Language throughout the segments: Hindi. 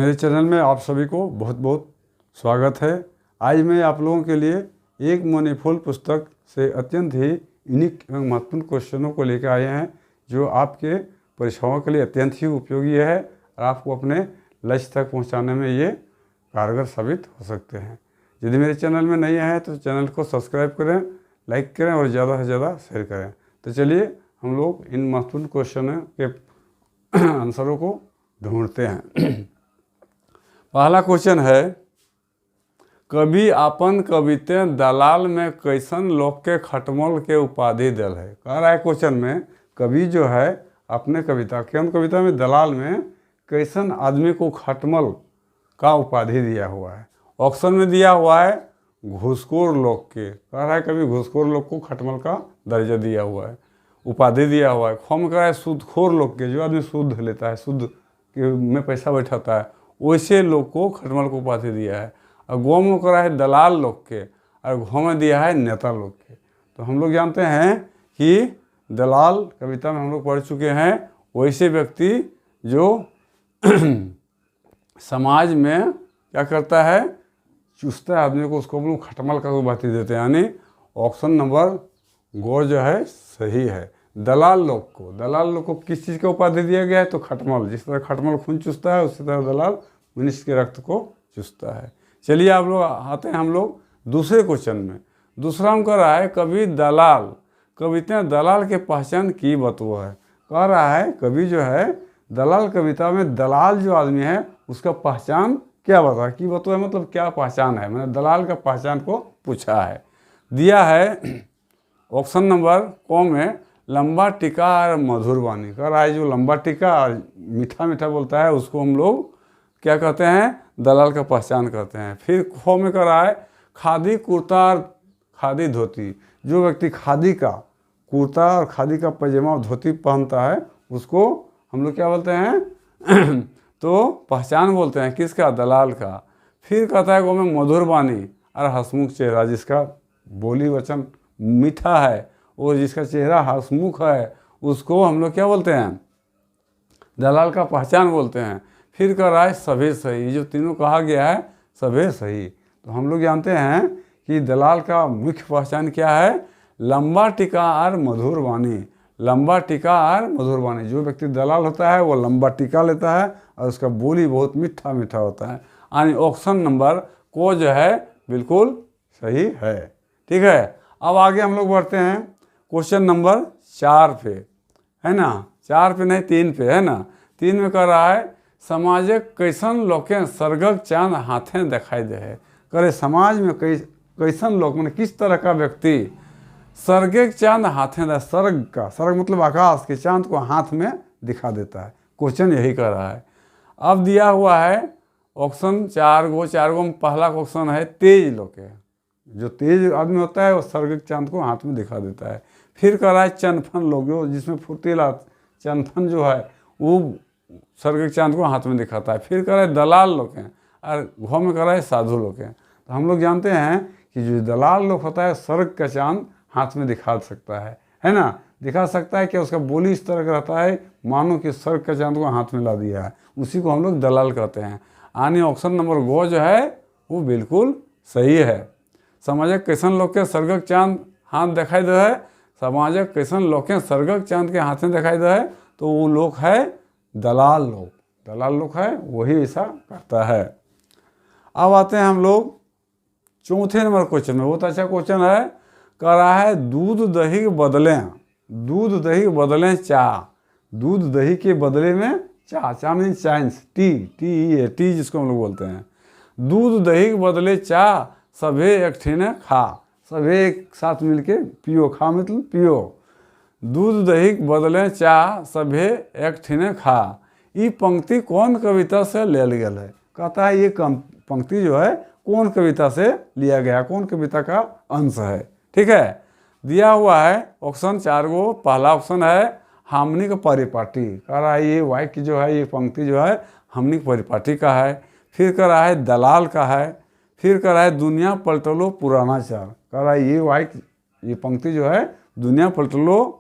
मेरे चैनल में आप सभी को बहुत बहुत स्वागत है। आज मैं आप लोगों के लिए एक मनीफोल्ड पुस्तक से अत्यंत ही यूनिक एवं महत्वपूर्ण क्वेश्चनों को लेकर आए हैं, जो आपके परीक्षाओं के लिए अत्यंत ही उपयोगी है और आपको अपने लक्ष्य तक पहुंचाने में ये कारगर साबित हो सकते हैं। यदि मेरे चैनल में नए हैं तो चैनल को सब्सक्राइब करें, लाइक करें और ज़्यादा से ज़्यादा शेयर करें। तो चलिए हम लोग इन महत्वपूर्ण क्वेश्चनों के आंसरों को ढूंढते हैं। पहला क्वेश्चन है, कवि आपन कविते दलाल में कैसन लोग के खटमल के उपाधि दिल है। कह रहा है क्वेश्चन में, कवि जो है अपने कविता में दलाल में कैसन आदमी को खटमल का उपाधि दिया हुआ है। ऑप्शन में दिया हुआ है घूसखोर लोग के। कह रहा है कवि घूसखोर लोग को खटमल का दर्जा दिया हुआ है, उपाधि दिया हुआ है। ख में कह रहा है सूदखोर लोग के, जो आदमी सूद लेता है, सूद में पैसा बैठाता है, वैसे लोग को खटमल को उपाधि दिया है। और गौ में करा है दलाल लोग के, और घ में दिया है नेता लोग के। तो हम लोग जानते हैं कि दलाल कविता में हम लोग पढ़ चुके हैं, वैसे व्यक्ति जो समाज में क्या करता है, चूसता है आदमी को, उसको हम लोग खटमल का उपाधि देते हैं। यानी ऑप्शन नंबर गौ जो है सही है। दलाल लोग को किस चीज़ का उपाधि दिया गया है, तो खटमल। जिस तरह खटमल खून चूसता है, उसी तरह दलाल मनुष्य के रक्त को चूसता है। चलिए आप लोग आते हैं हम लोग दूसरे क्वेश्चन में। दूसरा हम कह रहा है, कवि दलाल कविता दलाल के पहचान की बतव है। कह रहा है कवि जो है दलाल कविता में दलाल जो आदमी है उसका पहचान क्या बता की बतव है, मतलब क्या पहचान है, मैंने दलाल का पहचान को पूछा है। दिया है ऑप्शन नंबर क में लंबा टीका और मधुर वाणी। कह रहा है जो लंबा टीका और मीठा मीठा बोलता है उसको हम लोग क्या कहते हैं, दलाल का पहचान करते हैं। फिर ख में कह रहा है खादी कुर्ता और खादी धोती। जो व्यक्ति खादी का कुर्ता और खादी का पैजामा और धोती पहनता है उसको हम लोग क्या बोलते हैं तो पहचान बोलते हैं किसका, दलाल का। फिर कहता है गो में मधुर वाणी और हंसमुख चेहरा, जिसका बोली वचन मीठा है और जिसका चेहरा हंसमुख है उसको हम लोग क्या बोलते हैं, दलाल का पहचान बोलते हैं। फिर कह रहा है सभी सही। जो तीनों कहा गया है सभी सही। तो हम लोग जानते हैं कि दलाल का मुख्य पहचान क्या है, लंबा टीका और मधुर वाणी। लंबा टीका और मधुर वाणी। जो व्यक्ति दलाल होता है वो लंबा टीका लेता है और उसका बोली बहुत मीठा मीठा होता है। यानी ऑप्शन नंबर को जो है बिल्कुल सही है। ठीक है, अब आगे हम लोग बढ़ते हैं क्वेश्चन नंबर 4 पे, है ना। 4 पे नहीं 3 पे, है ना। 3 में कह रहा है समाजे कैसन लोके स्वर्गक चांद हाथें दिखाई दे है। करे समाज में कैसन लोग, मैंने किस तरह का व्यक्ति स्वर्गक चांद हाथें दे, स्वर्ग मतलब आकाश के चांद को हाथ में दिखा देता है। क्वेश्चन यही कर रहा है। अब दिया हुआ है ऑप्शन 4 गो में पहला क्वेश्चन है तेज लोके। जो तेज आदमी होता है वो स्वर्गक चांद को हाथ में दिखा देता है। फिर कह रहा है चनफन लोग, जो जिसमें फुर्तीला चनफन जो है वो स्वर्ग के चांद को हाथ में दिखाता है। फिर कह रहा है दलाल लोग हैं और घ में कह रहा है साधु लोग हैं। तो हम लोग जानते हैं कि जो दलाल लोग होता है स्वर्ग का चांद हाथ में दिखा सकता है ना। दिखा सकता है कि उसका बोली इस तरह का रहता है मानो कि स्वर्ग का चांद को हाथ में ला दिया है, उसी को हम लोग दलाल कहते हैं। यानी ऑप्शन नंबर गो जो है वो बिल्कुल सही है। समाजक कैसन लोग के स्वर्गक चांद हाथ दिखाई दे है, समाजक कैसन लोग के स्वर्गक चांद के हाथ में दिखाई दे है, तो वो लोग है दलाल लोग है, वही ऐसा करता है। अब आते हैं हम लोग चौथे नंबर क्वेश्चन में। बहुत अच्छा क्वेश्चन है। कह रहा है दूध दही के बदलें चाह। दूध दही के बदले में चाह मीन चाइन्स, टी जिसको हम लोग बोलते हैं। दूध दही के बदले चाह सभे एक ठिने खा। सभे एक साथ मिलके पियो, खा मतलब पियो। दूध दही के बदले चाह सभे एक ठिने खा। ये पंक्ति कौन कविता से लिया गया है। कहता है ये पंक्ति जो है कौन कविता से लिया गया, कौन कविता का अंश है। ठीक है, दिया हुआ है ऑप्शन 4 गो। पहला ऑप्शन है हमनी का परिपाटी। कह रहा है ये वाक्य जो है, ये पंक्ति जो है हमनी के परिपाटी का है। फिर कह रहा है दलाल का है। फिर कह रहा है दुनिया पलटलो पुराना चार। कह रहा है ये वाक्य, ये पंक्ति जो है दुनिया पलटलो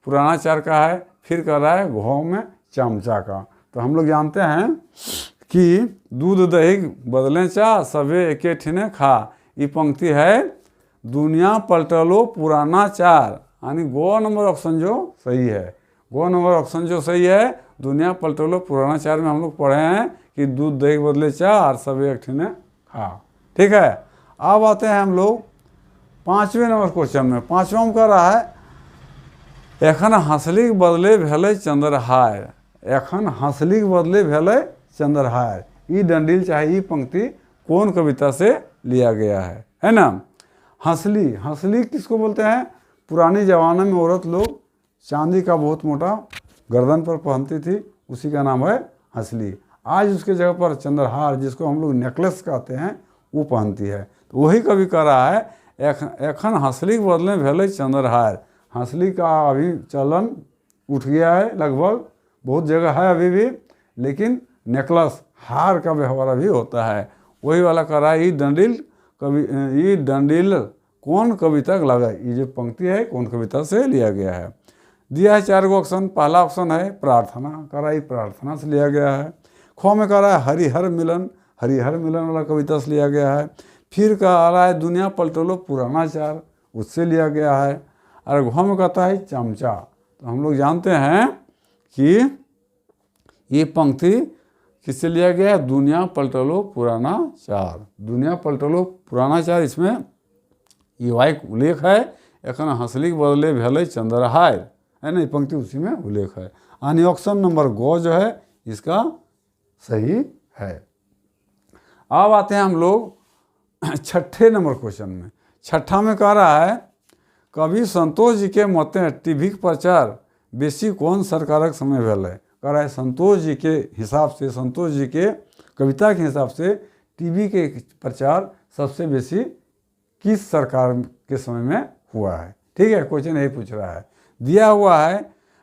पुराना चार का है। फिर कह रहा है घों में चमचा का। तो हम लोग जानते हैं कि दूध दही बदले चा सबे एके ठिने खा। ये पंक्ति है दुनिया पलटलो पुराना चार, यानी गो नंबर ऑप्शन जो सही है, गो नंबर ऑप्शन जो सही है दुनिया पलटलो पुराना चार में हम लोग पढ़े हैं कि दूध दही बदले चार सबे एक ठिने खा। ठीक है, अब आते हैं हम लोग 5वें नंबर क्वेश्चन में। 5वां में कह रहा है एखन हंसलीक बदले भेलै चंद्रहार, एखन हंसलीक बदले भेलै चंद्रहार। ये डंडील चाहे ये पंक्ति कौन कविता से लिया गया है ना। हंसली, हंसली किसको बोलते हैं? पुरानी जमाने में औरत लोग चांदी का बहुत मोटा गर्दन पर पहनती थी, उसी का नाम है हंसली। आज उसके जगह पर चंद्रहार, जिसको हम लोग नेकलेस कहते हैं, वो पहनती है। तो वही कवि कह रहा है एखन हंसली के बदले भेलै चंद्रहार। हंसली का अभी चलन उठ गया है, लगभग बहुत जगह है अभी भी, लेकिन नेकलेस हार का व्यवहार अभी होता है। वही वाला कह रहा है ये डंडील कवि, ये डंडील कौन कविता लगा। ये जो पंक्ति है कौन कविता से लिया गया है। दिया है 4 ऑप्शन। पहला ऑप्शन है प्रार्थना, कह रहा है प्रार्थना से लिया गया है। खो में कह रहा है हरिहर मिलन, हरिहर मिलन वाला कविता से लिया गया है। फिर कह रहा है दुनिया पलटलो पुराना चार, उससे लिया गया है। और घो में कहता है चमचा। तो हम लोग जानते हैं कि ये पंक्ति किससे लिया गया है? दुनिया पलटलो पुराना चार, दुनिया पलटलो पुराना चार। इसमें ये वाइक उल्लेख है एखन हंसली के बदले भेलै चंद्रहार, है ना, ये पंक्ति उसी में उल्लेख है। यानी ऑप्शन नंबर गो जो है इसका सही है। अब आते हैं हम लोग 6ठे नंबर क्वेश्चन में। 6ठा में कह रहा है कवि संतोष जी के मते टीवी के प्रचार बेसी कौन सरकारक समय भेलै। कह रहा है संतोष जी के हिसाब से, संतोष जी के कविता के हिसाब से टीवी के प्रचार सबसे बेसी किस सरकार के समय में हुआ है। ठीक है, क्वेश्चन यही पूछ रहा है। दिया हुआ है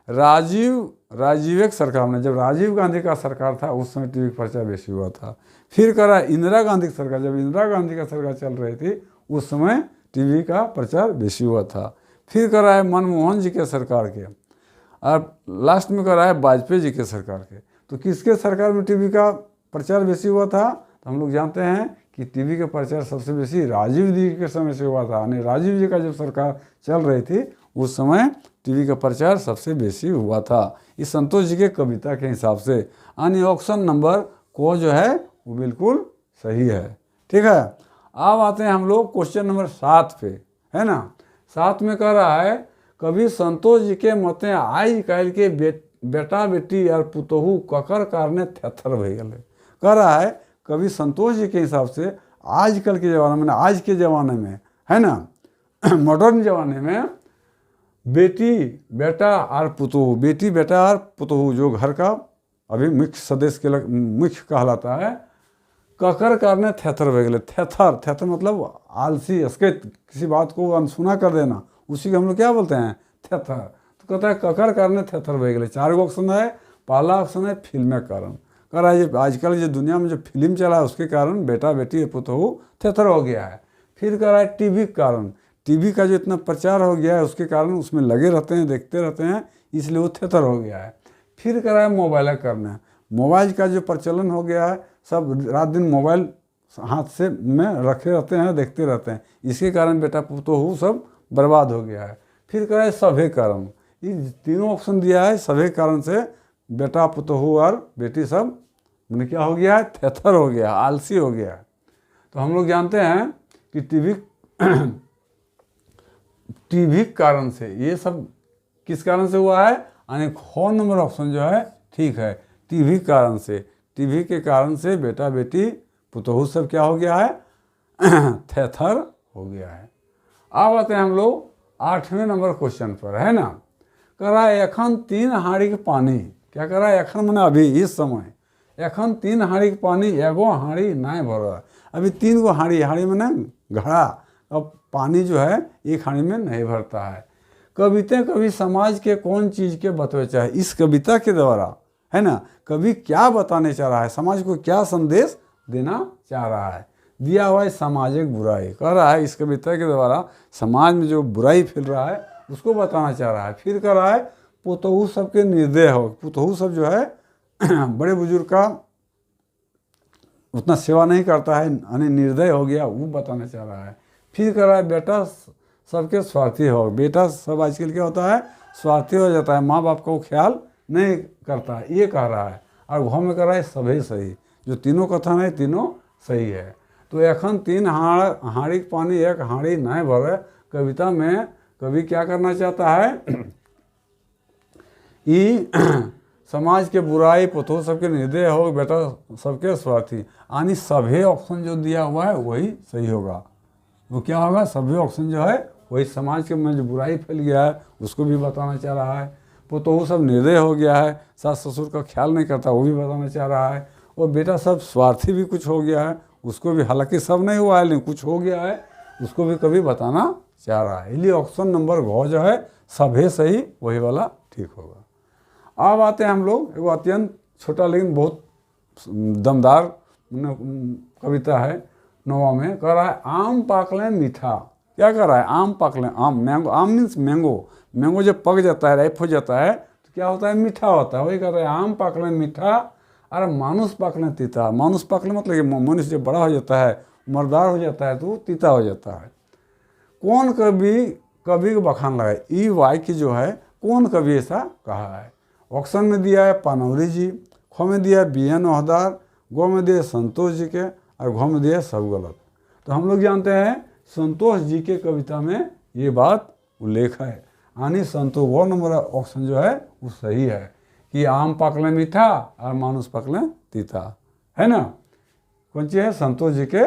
राजीव एक सरकार में, जब राजीव गांधी का सरकार था उस समय टीवी का प्रचार बेसी हुआ था। फिर कह रहा है इंदिरा गांधी की सरकार, जब इंदिरा गांधी का सरकार चल रही थी उस समय टीवी का प्रचार बेसी हुआ था। फिर कह रहा है मनमोहन जी के सरकार के, और लास्ट में कह रहा है वाजपेयी जी के सरकार के। तो किसके सरकार में टीवी का प्रचार बेसी हुआ था? तो हम लोग जानते हैं कि टीवी का प्रचार सबसे बेसी राजीव जी के समय से हुआ था। यानी राजीव जी का जब सरकार चल रही थी उस समय टीवी का प्रचार सबसे बेसी हुआ था, इस संतोष जी के कविता के हिसाब से। यानी ऑप्शन नंबर को जो है वो बिल्कुल सही है। ठीक है, अब आते हैं हम लोग क्वेश्चन नंबर 7 पे, है ना। 7 में कह रहा है कवि संतोष जी के मते आज कल के बेटा बेटी और पुतहु ककर कारणे थेथर भय गए। कह रहा है कवि संतोष जी के हिसाब से आजकल के ज़माने में, आज के ज़माने में, है ना, मॉडर्न ज़माने में बेटी बेटा और पुतहु, बेटी बेटा और पुतहु जो घर का अभी मुख्य सदस्य के मुख्य कहलाता है, ककर कारणे थेथर भय गए। थेथर, थेथर मतलब आलसी, अस्कित, किसी बात को अनसुना कर देना, उसी को हम लोग क्या बोलते हैं? थेथर। तो कहता है ककर कारणे थेथर भय गए। 4 ऑप्शन है। पहला ऑप्शन है फिल्म कारण। कह रहा है आजकल जो दुनिया में जो फिल्म चला है उसके कारण बेटा बेटी पुतहु थेथर हो गया है। फिर कह रहा है टीवी के कारण, टीवी का जो इतना प्रचार हो गया है उसके कारण उसमें लगे रहते हैं, देखते रहते हैं, इसलिए वो थेथर हो गया है। फिर कह रहा है मोबाइल करना, मोबाइल का जो प्रचलन हो गया है, सब रात दिन मोबाइल हाथ से में रखे रहते हैं, देखते रहते हैं, इसके कारण बेटा पुतहु सब बर्बाद हो गया है। फिर कह रहा है सभे कारण। ये तीनों ऑप्शन दिया है, सभे कारण से बेटा पुतहु और बेटी सब मैंने क्या हो गया है? थेथर हो गया, आलसी हो गया है। तो हम लोग जानते हैं कि टीवी कारण से ये सब किस कारण से हुआ है? यानी ख नंबर ऑप्शन जो है ठीक है, टीवी कारण से, टीवी के कारण से बेटा बेटी पुतहु सब क्या हो गया है? थेथर हो गया है। अब आते हैं हम लोग 8वें नंबर क्वेश्चन पर, है ना। कह रहा है एखन 3 हाड़ी के पानी, क्या कह रहा है? एखन मैंने अभी इस समय, एखन 3 हाड़ी के पानी एगो हाड़ी नहीं भर रहा है। अभी 3 गो हाड़ी, हाड़ी में ना घड़ा, अब पानी जो है एक हाड़ी में नहीं भरता है। कविता कवि समाज के कौन चीज़ के बतवे चाहे, इस कविता के द्वारा, है ना, कवि क्या बताने चाह रहा है, समाज को क्या संदेश देना चाह रहा है। दिया हुआ है सामाजिक बुराई। कह रहा है इस कविता के द्वारा समाज में जो बुराई फैल रहा है उसको बताना चाह रहा है। फिर कह रहा है पुतहु सबके निर्दय हो, पुतहु सब जो है बड़े बुजुर्ग का उतना सेवा नहीं करता है यानी निर्दय हो गया, वो बताना चाह रहा है। फिर कह रहा है बेटा सबके स्वार्थी हो। बेटा सब आजकल क्या होता है, स्वार्थी हो जाता है, माँ बाप को ख्याल नहीं करता है, ये कह रहा है। और घ में कह रहा है सभी सही, जो तीनों कथन है तीनों सही है। तो एखन तीन हाड़ी पानी एक हाड़ी नहीं भरे कविता में कवि क्या करना चाहता है कि समाज के बुराई पुतों सबके निर्दय हो, बेटा सबके स्वार्थी, यानी सभी ऑप्शन जो दिया हुआ है वही सही होगा। वो क्या होगा, सभी ऑप्शन जो है वही, समाज के में जो बुराई फैल गया है उसको भी बताना चाह रहा है। पुतों सब निर्दय हो गया है, सास ससुर का ख्याल नहीं करता, वो भी बताना चाह रहा है। और बेटा सब स्वार्थी भी कुछ हो गया है, उसको भी, हालांकि सब नहीं हुआ है लेकिन कुछ हो गया है, उसको भी कभी बताना चाह रहा है। इसलिए ऑप्शन नंबर घ जो है सभी सही, वही वाला ठीक होगा। अब आते हैं हम लोग, एक अत्यंत छोटा लेकिन बहुत दमदार कविता है। नौवा में कह रहा है आम पाकले मीठा। क्या कर रहा है, आम पाकले, आम मैंगो, आम मीन्स मैंगो, मैंगो जब पक जाता है, राइप हो जाता है तो क्या होता है, मीठा होता है। वही कह रहा है आम पाकले मीठा और मानुष पाकले तीता। मानुष पाकले मतलब कि मनुष्य जब बड़ा हो जाता है, उम्रदार हो जाता है तो तीता हो जाता है। कौन कवि को बखान लगा, ई वाक्य जो है कौन कवि ऐसा कहा है। ऑप्शन में दिया है पानौरी जी, ख में दिया है बी एन ओहदार, गो में दिया संतोष जी के, और घ में दिया सब गलत। तो हम लोग जानते हैं संतोष जी के कविता में ये बात उल्लेख है, यानी संतोष, वो नंबर ऑप्शन जो है वो सही है कि आम पकले मीठा और मानुष पकले तीता, है ना। कौन चीज है, संतोष जी के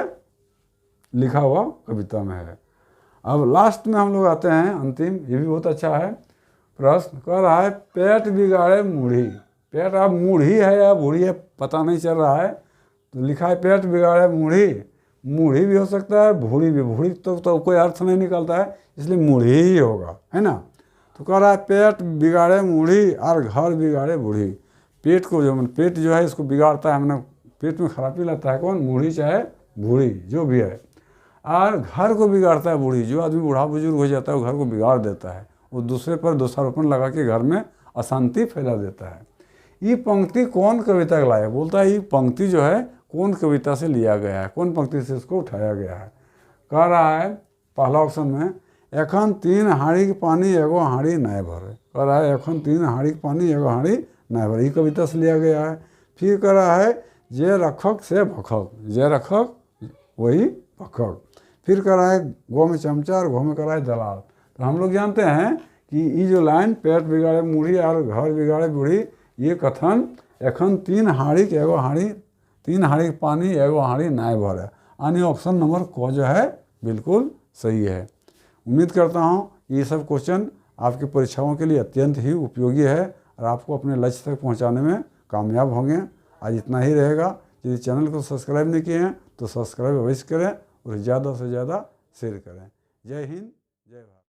लिखा हुआ कविता में है। अब लास्ट में हम लोग आते हैं अंतिम, ये भी बहुत अच्छा है। प्रश्न कह रहा है पेट बिगाड़े मूढ़ी। पेट अब मूढ़ी है या बूढ़ी है पता नहीं चल रहा है, तो लिखा है पेट बिगाड़े मूढ़ी। मूढ़ी भी हो सकता है, बूढ़ी भी, बूढ़ी तो कोई अर्थ नहीं निकलता है, इसलिए मूढ़ी ही होगा, है ना। तो कह रहा है पेट बिगाड़े मूढ़ी और घर बिगाड़े बूढ़ी। पेट को जो, पेट जो है इसको बिगाड़ता है, हमने पेट में खराबी लाता है कौन, मूढ़ी चाहे बूढ़ी जो भी है। और घर को बिगाड़ता है बूढ़ी, जो आदमी बूढ़ा बुजुर्ग हो जाता है वो घर को बिगाड़ देता है, वो दूसरे पर दोषारोपण लगा के घर में अशांति फैला देता है। ये पंक्ति कौन कविता का लाया, बोलता है ये पंक्ति जो है कौन कविता से लिया गया है, कौन पंक्ति से इसको उठाया गया है। कह रहा है पहला ऑप्शन में एखन तीन हाड़ी के पानी एगो हाड़ी नहीं भरे। कह रहा है एखन तीन हाड़ी के पानी एगो हाड़ी नहीं भरे, ये कविता से लिया गया है। फिर कह रहा है जे रखक से भखक, जे रखक वही भखक। फिर कह रहा है गो में चमचा और घो में कह रहा है दलाल। तो हम लोग जानते हैं कि ये जो लाइन पेट बिगाड़े मूढ़ी और घर बिगाड़े बूढ़ी, ये कथन एखन तीन हाड़ी के एगो हाड़ी, तीन हाड़ी के पानी एगो हाड़ी नहीं भरे, यानी ऑप्शन नंबर क जो है बिल्कुल सही है। उम्मीद करता हूँ ये सब क्वेश्चन आपकी परीक्षाओं के लिए अत्यंत ही उपयोगी है और आपको अपने लक्ष्य तक पहुँचाने में कामयाब होंगे। आज इतना ही रहेगा। यदि चैनल को सब्सक्राइब नहीं किए हैं तो सब्सक्राइब अवश्य करें और ज़्यादा से ज़्यादा शेयर करें। जय हिंद, जय भारत।